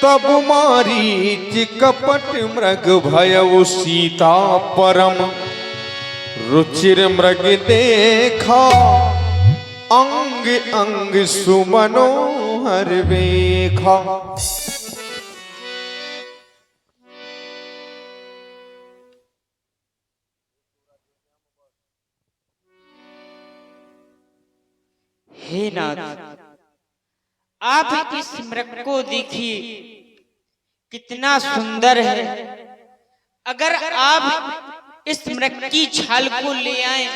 तब मारीच कपट मृग भयउ सीता परम रुचिर मृग देखा अंग अंग सुमनोहर बेखा। हे नाथ, आप इस मृग को देखिए कितना सुंदर है। अगर आप इस मृग की छाल को ले आए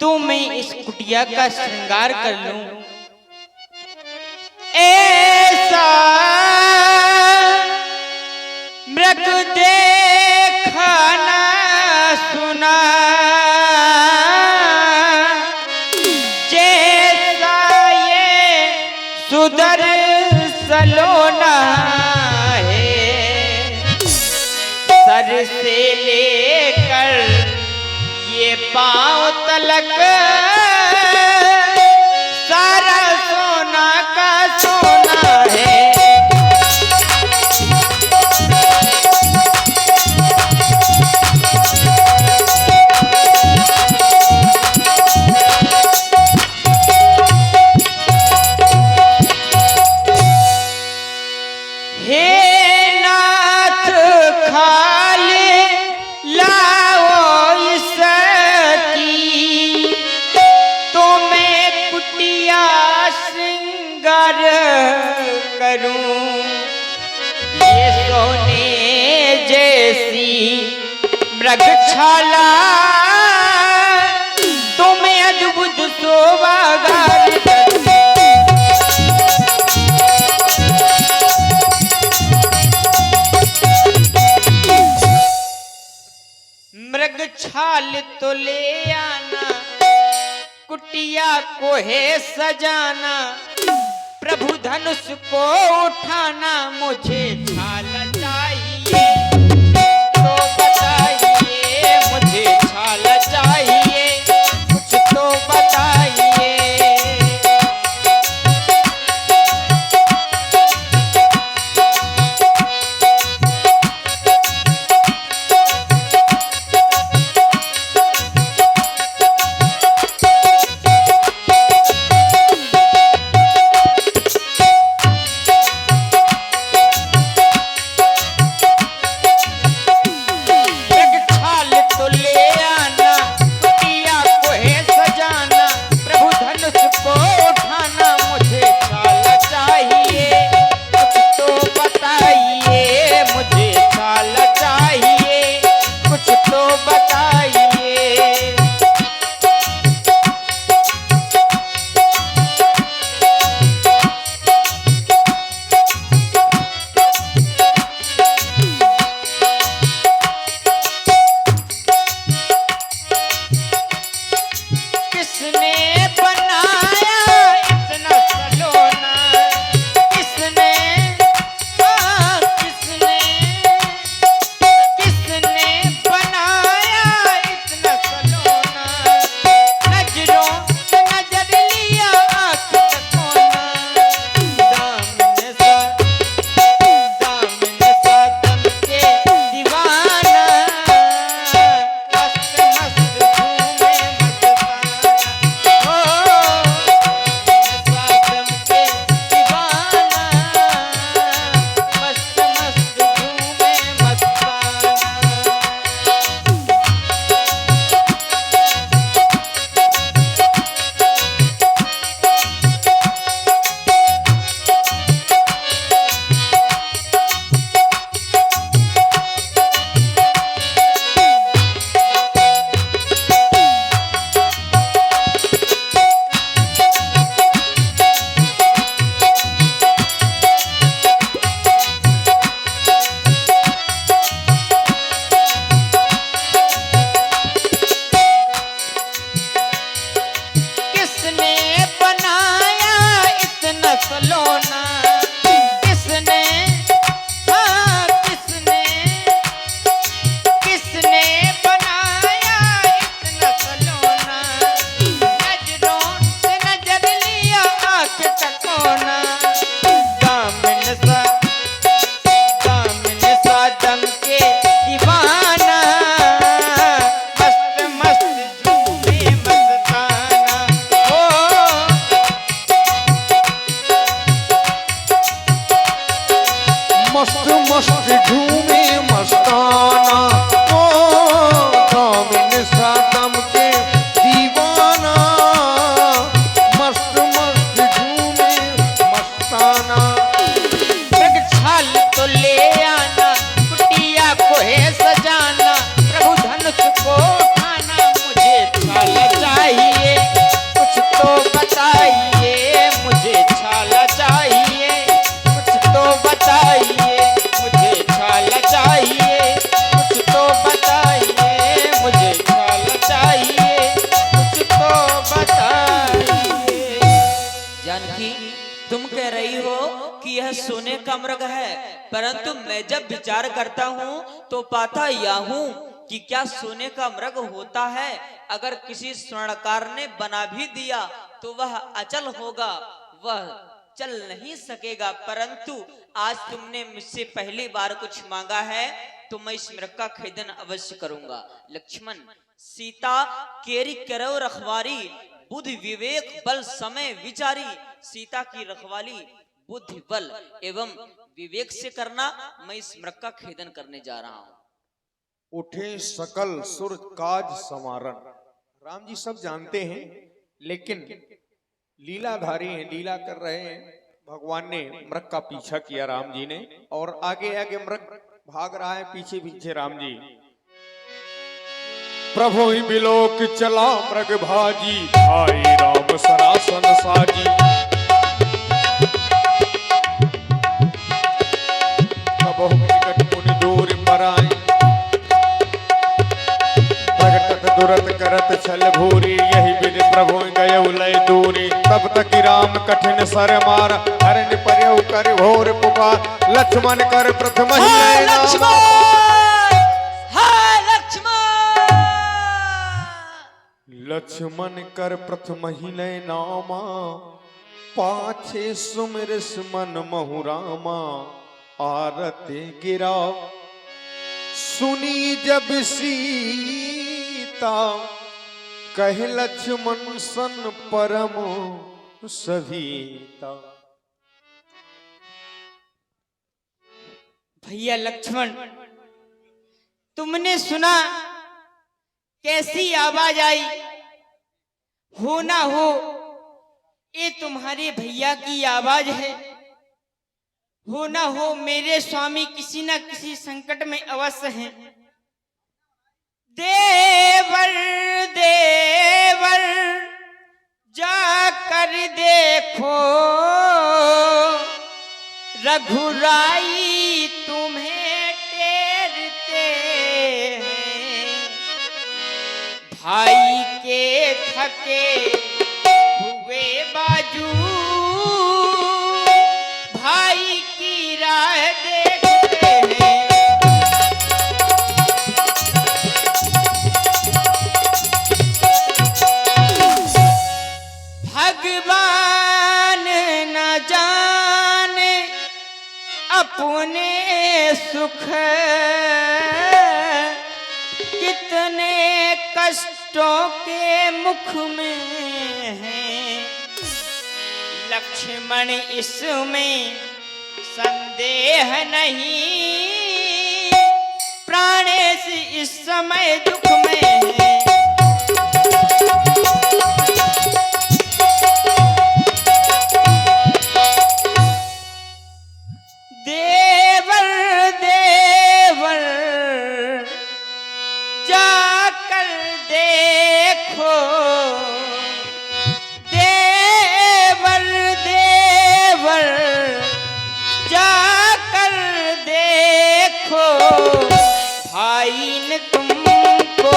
तो मैं इस कुटिया का श्रृंगार कर लूं। ऐसा मृग देखा ना सुना जैसा ये सुदर्शलोना है। सर से लेकर ये पांव तलक सारा सोना का सोना है। ये सोने जैसी मृगशाला तुम्हें अद्भुत शोभागार मृगछाल तो ले आना कुटिया को है सजाना। प्रभु धनुष को उठाना मुझे छाल चाहिए तो बताइए, मुझे छाल चाहिए कुछ तो बताइए। मस्त मस्त झूमे मस्ताना, ओ दामिन सादम के दीवाना, मस्त मस्त झूमे मस्ताना। मृग छाल तो ले आना, कुटिया को है सजाना, प्रभु धनुष को उठाना, मुझे छाल चाहिए, कुछ तो बताइए, मुझे छाल चाहिए, कुछ तो बताइए, मुझे छाल चाहिए, कुछ तो बताइए, मुझे छाल चाहिए, कुछ तो बताइए। जानकी, तुम कह रही हो कि यह सोने का मृग है, परंतु मैं जब विचार करता हूँ तो पाता यह हूँ कि क्या सोने का मृग होता है? अगर किसी स्वर्णकार ने बना भी दिया तो वह अचल होगा, वह चल नहीं सकेगा। परंतु आज तुमने मुझसे पहली बार कुछ मांगा है तो मैं इस मृग का खेदन अवश्य करूंगा। लक्ष्मण, सीता केरी करो रखवारी, बुद्धि विवेक बल समय विचारी। सीता की रखवाली बुद्धि बल एवं विवेक से करना, मैं इस मृग का खेदन करने जा रहा हूं। उठे सकल सुर काज समारन। राम जी सब जानते हैं, लेकिन लीलाधारी हैं, लीला कर रहे हैं। भगवान ने मृग का पीछा किया राम जी ने, और आगे आगे मृग भाग रहा है, पीछे पीछे राम जी। प्रभु ही बिलोक चला मृग भाजी, भाई राम सरासन साजी। कबहु निकट मुनि दूर पराई, प्रगटत दुरत करत छल भूरी, यही विधि प्रभु गयौ लय दूरी। तब तक राम कठिन सर मार, हरण पर्यउ कर घोर पुकार। लक्ष्मण कर प्रथम ही लय नामा, लक्ष्मण कर प्रथम ही लय नामा, पाछे सुमिर मन महु रामा। आरते गिरा सुनी जब सीता, कहे लक्ष्मण सन परम सभीता। भैया लक्ष्मण, तुमने सुना कैसी आवाज आई? हो ना हो ये तुम्हारे भैया की आवाज है, हो ना हो मेरे स्वामी किसी न किसी संकट में अवश्य हैं। देवर देवर जाकर देखो, रघुराई तुम्हें टेरते हैं। भाई के थके हुए बाजू, भाई की राह देखते हैं। भगवान न जाने अपने सुख, कितने कष्टों के मुख में हैं। लक्ष्मण इसमें संदेह नहीं, प्राणेश इस समय दुख में है। देवर देवर जाकर देखो, देवर देवर जाकर देखो, भाई ने तुमको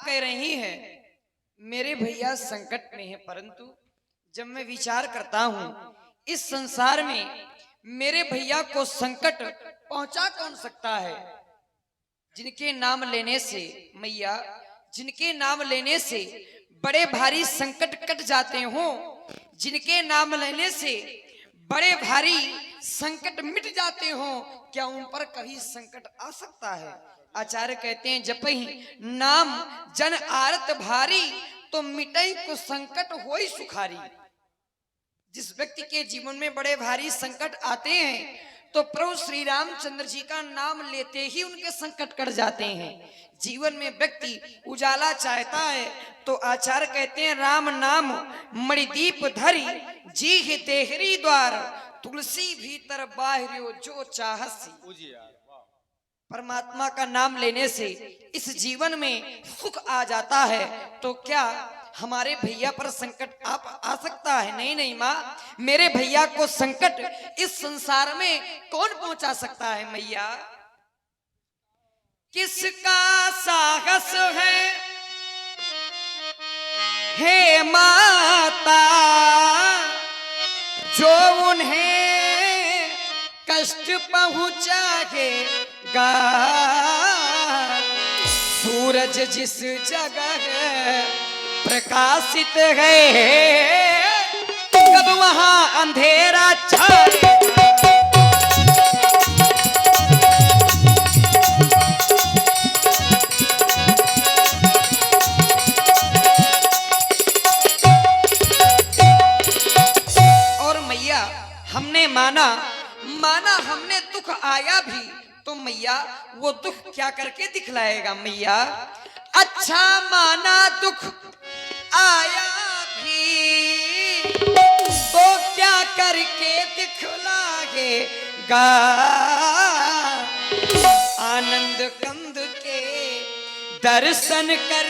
कह रही हैं मेरे भैया संकट में है, परंतु जब मैं विचार करता हूं इस संसार में मेरे भैया को संकट पहुंचा कौन सकता है? जिनके नाम लेने से मैया, जिनके नाम लेने से बड़े भारी संकट कट जाते हो, जिनके नाम लेने से बड़े भारी संकट मिट जाते हो, क्या उन पर कभी संकट आ सकता है? आचार्य कहते हैं जपहि नाम जन आरत भारी, तो मिटई को संकट होई सुखारी। जिस व्यक्ति के जीवन में बड़े भारी संकट आते हैं तो प्रभु श्री रामचंद्र जी का नाम लेते ही उनके संकट कट जाते हैं। जीवन में व्यक्ति उजाला चाहता है तो आचार्य कहते हैं राम नाम मणिदीप धरी, जी ही तेहरी द्वार, तुलसी भीतर बाहरियो जो चाहसी। परमात्मा का नाम लेने से इस जीवन में सुख आ जाता है, तो क्या हमारे भैया पर संकट आ सकता है? नहीं नहीं माँ, मेरे भैया को संकट इस संसार में कौन पहुंचा सकता है? मैया, किसका साहस है हे माता, जो उन्हें कष्ट पहुंचाएगा? सूरज जिस जगह प्रकाशित है, कब वहां अंधेरा छाएगा? और मैया, हमने माना हमने दुख आया भी, तो मैया वो दुख क्या करके दिखलाएगा? मैया, अच्छा माना दुख आया भी, तो क्या करके दिखलाएगा? आनंद कंद के दर्शन कर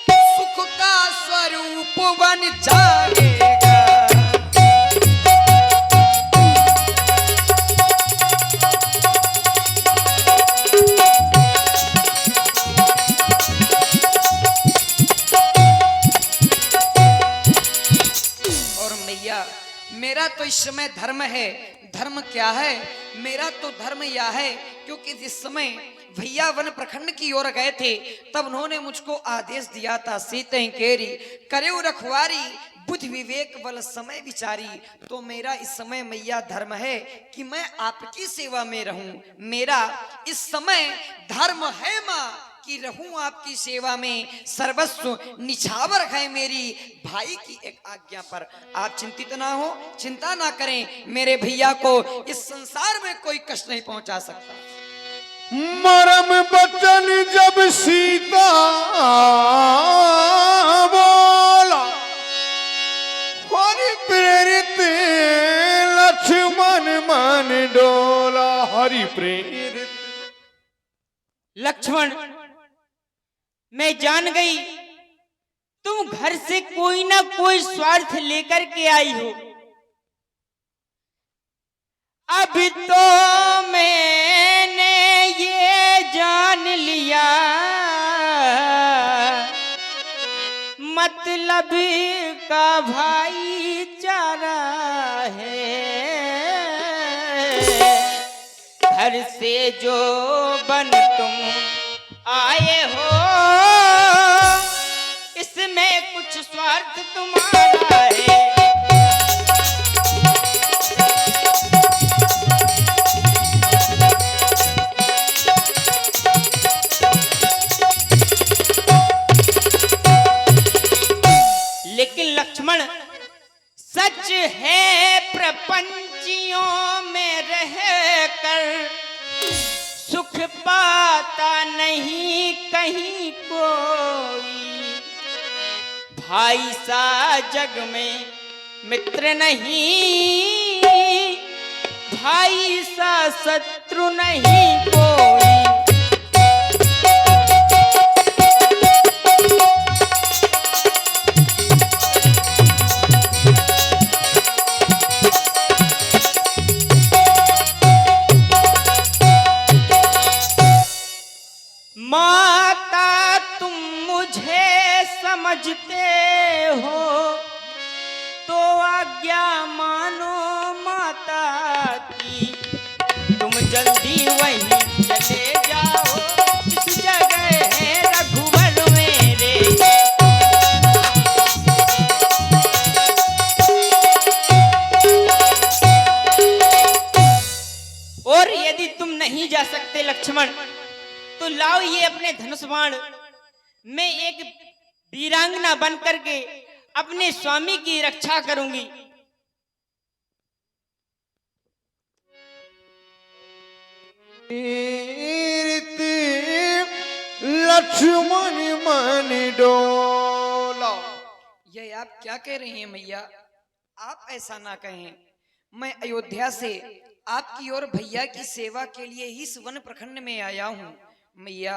सुख का स्वरूप बन जाएगा। मेरा तो इस समय धर्म है। धर्म क्या है? मेरा तो धर्म यह है, क्योंकि जिस समय भैया वन प्रखंड की ओर गए थे तब उन्होंने मुझको आदेश दिया था, सीते केरी करे रखवारी, बुद्धि विवेक बल समय विचारी। तो मेरा इस समय मैया धर्म है कि मैं आपकी सेवा में रहूं। मेरा इस समय धर्म है माँ कि रहूं आपकी सेवा में, सर्वस्व निछावर है मेरी भाई की एक आज्ञा पर। आप चिंतित ना हो, चिंता ना करें, मेरे भैया को इस संसार में कोई कष्ट नहीं पहुंचा सकता। मरम बचन जब सीता बोला, हरि प्रेरित लक्ष्मण मन डोला। हरि प्रेरित लक्ष्मण, मैं जान गई तुम घर से कोई ना कोई स्वार्थ लेकर के आई हो। अभी तो मैंने ये जान लिया, मतलब का भाईचारा है। घर से जो बन तुम आए हो, इसमें कुछ स्वार्थ तुम्हारा है। लेकिन लक्ष्मण, सच है प्रपंचियों में रहकर सुख पाता नहीं कहीं कोई। भाई सा जग में मित्र नहीं, भाई सा शत्रु नहीं कोई। माता जा सकते लक्ष्मण, तो लाओ ये अपने धनुष बाण। मैं एक वीरांगना बन करके अपने स्वामी की रक्षा करूंगी। लक्ष्मण मन डोला। ये आप क्या कह रही हैं मैया? आप ऐसा ना कहें। मैं अयोध्या से आपकी और भैया की सेवा के लिए ही इस वन प्रखंड में आया हूँ। मैया,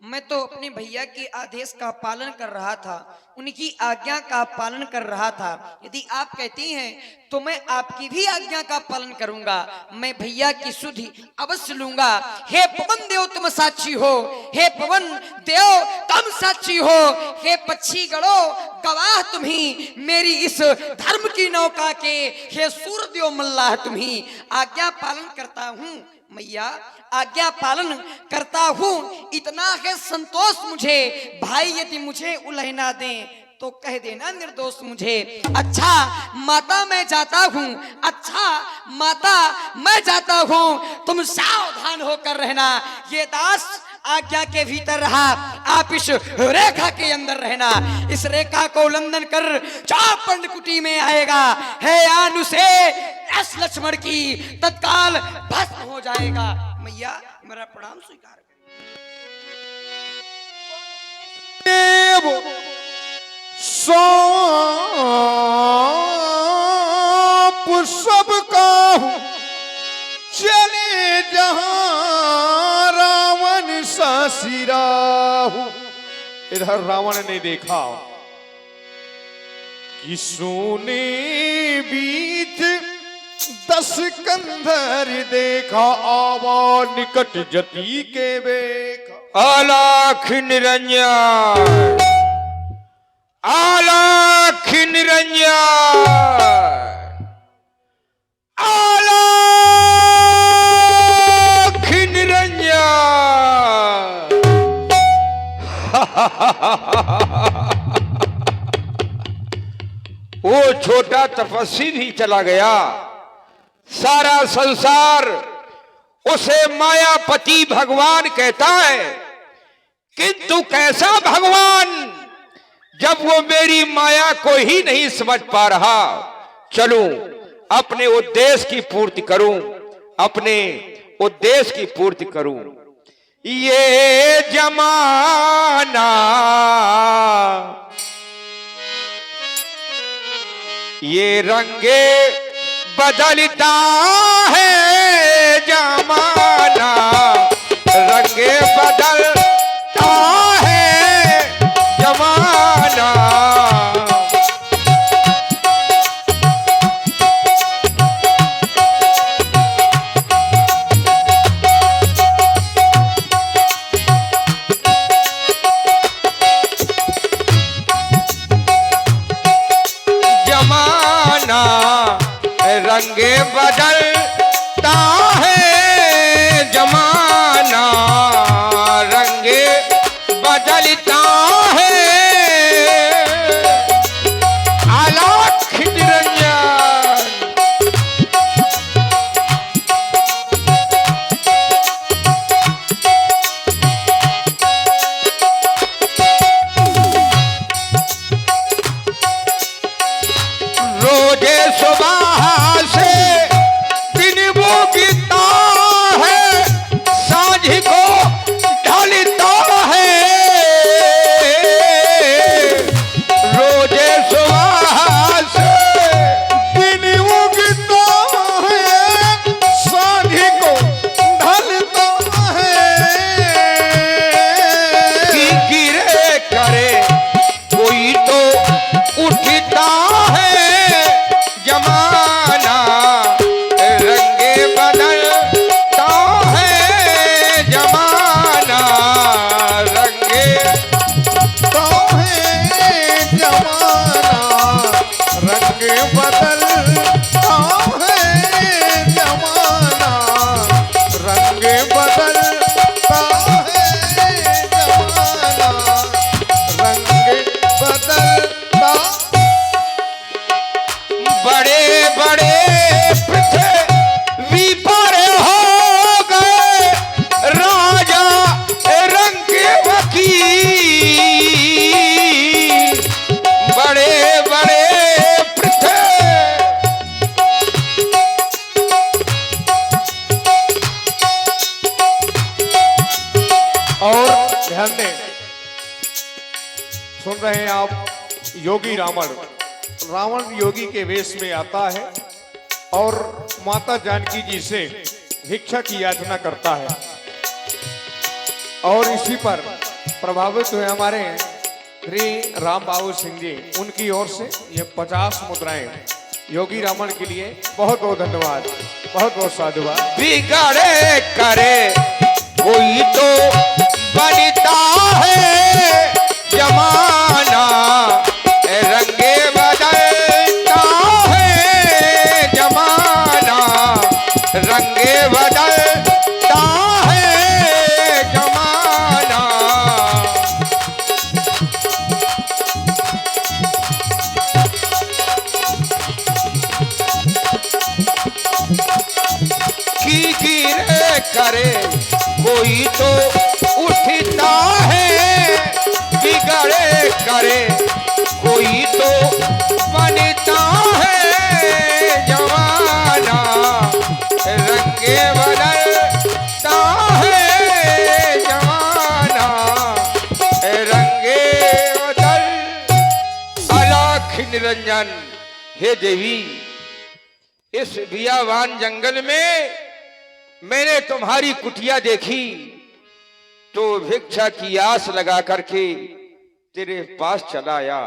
मैं तो अपने भैया के आदेश का पालन कर रहा था, उनकी आज्ञा का पालन कर रहा था। यदि आप कहती हैं तो मैं आपकी भी आज्ञा का पालन करूंगा। मैं भैया की सुधि अवश्य लूंगा। हे पवन देव तुम साक्षी हो, हे पवन देव तुम साक्षी हो, हे पक्षी गणो गवाह तुम ही मेरी इस धर्म की नौका के, हे सूर्यदेव मल्लाह तुम ही। आज्ञा पालन करता हूँ मैया, आज्ञा पालन करता हूँ। इतना है संतोष मुझे। भाई यदि मुझे उलहना दें तो कह देना निर्दोष मुझे। अच्छा माता मैं जाता हूँ, अच्छा माता मैं जाता हूँ, तुम सावधान होकर रहना। ये दास आज्ञा के भीतर रहा, आप इस रेखा के अंदर रहना। इस रेखा को उल्लंघन कर चापंड कुटी में आएगा, है आनु से एस लक्ष्मण की तत्काल भस्म हो जाएगा। मैया मेरा प्रणाम स्वीकार देव सौंप सबका हूँ, चले जहां रावण सा सिराहू। इधर रावण ने देखा कि सोने बीच 10 कंधर देखा, आवा निकट जति के बेखा। आलाख निरंजन, आलाख निरंजन, आलाख निरंजन। वो छोटा तपस्वी भी चला गया। सारा संसार उसे मायापति भगवान कहता है, किंतु कैसा भगवान जब वो मेरी माया को ही नहीं समझ पा रहा। चलूं अपने उद्देश्य की पूर्ति करूं, अपने उद्देश्य की पूर्ति करूं। ये जमाना ये रंगे बदलता है, जमाना रंगे बदलता है जमाना। जमाना रंगे बदलता है, जमाना रंगे बदलता है। आलाख निरंजन, रोजे सुबह से दिन वो बीतता है, सांझ को सुन रहे हैं आप योगी रावण। रावण योगी के वेश में आता है और माता जानकी जी से भिक्षा की याचना करता है और इसी पर प्रभावित हुए हमारे श्री राम बाबू सिंह जी, उनकी ओर से ये 50 मुद्राएं योगी रावण के लिए। बहुत बहुत धन्यवाद, बहुत बहुत साधुवाद। बिगड़े करे कोई तो बनता है जमाना, रंगे बदलता है जमाना, रंगे बदलता है जमाना। की गिरे करे कोई तो उठता है, बिगड़े करे कोई तो बनता है जमाना, रंगे बदलता है जमाना, रंगे बदल। अलख निरंजन, हे देवी, इस बियावान जंगल में मैंने तुम्हारी कुटिया देखी तो भिक्षा की आस लगा करके तेरे पास चला आया।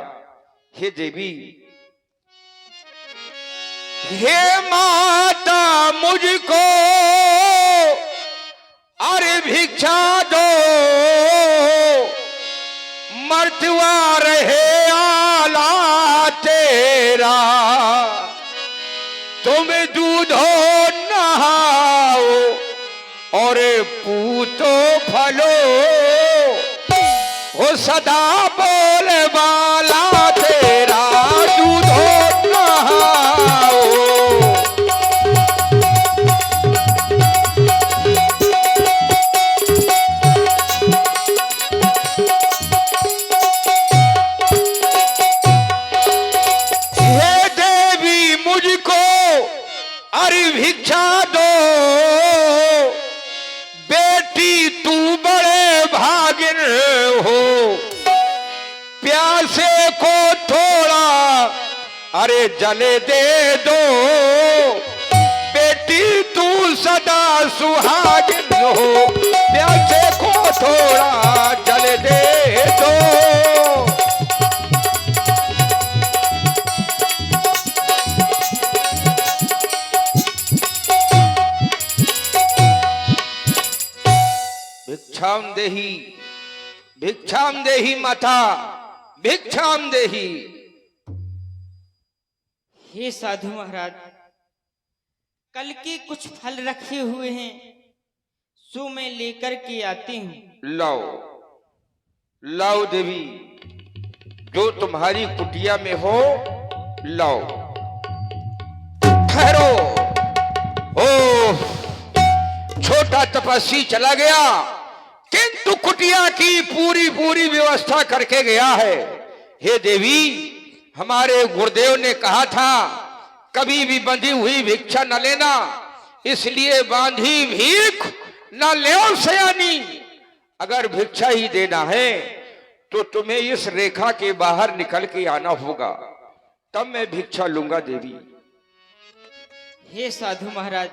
हे देवी, हे माता, मुझको अरे भिक्षा दो, मरतुआ रहे आला तेरा, तुम दूधो नहाओ और पूतो फलो, हो सदा बोल वाला तेरा, दूधो नहाओ। हे देवी, मुझको अरे भिक्षा दो, बेटी तू बड़े भागिन हो, प्यासे को थोड़ा अरे जले दे दो, बेटी तू सदा सुहागिन हो, प्यासे को थोड़ा जले दे दो। भिक्षाम देही, भिक्षाम देही माता, भिक्षाम देही। हे साधु महाराज, कल के कुछ फल रखे हुए हैं, सो मैं लेकर के आती हूँ। लाओ लाओ देवी, जो तुम्हारी कुटिया में हो लाओ। ठहरो, ओह, छोटा तपस्वी चला गया किंतु कुटिया की पूरी पूरी व्यवस्था करके गया है। हे देवी, हमारे गुरुदेव ने कहा था कभी भी बंधी हुई भिक्षा न लेना, इसलिए बांधी भीख न ले सयानी। अगर भिक्षा ही देना है तो तुम्हें इस रेखा के बाहर निकल के आना होगा, तब मैं भिक्षा लूंगा देवी। हे साधु महाराज,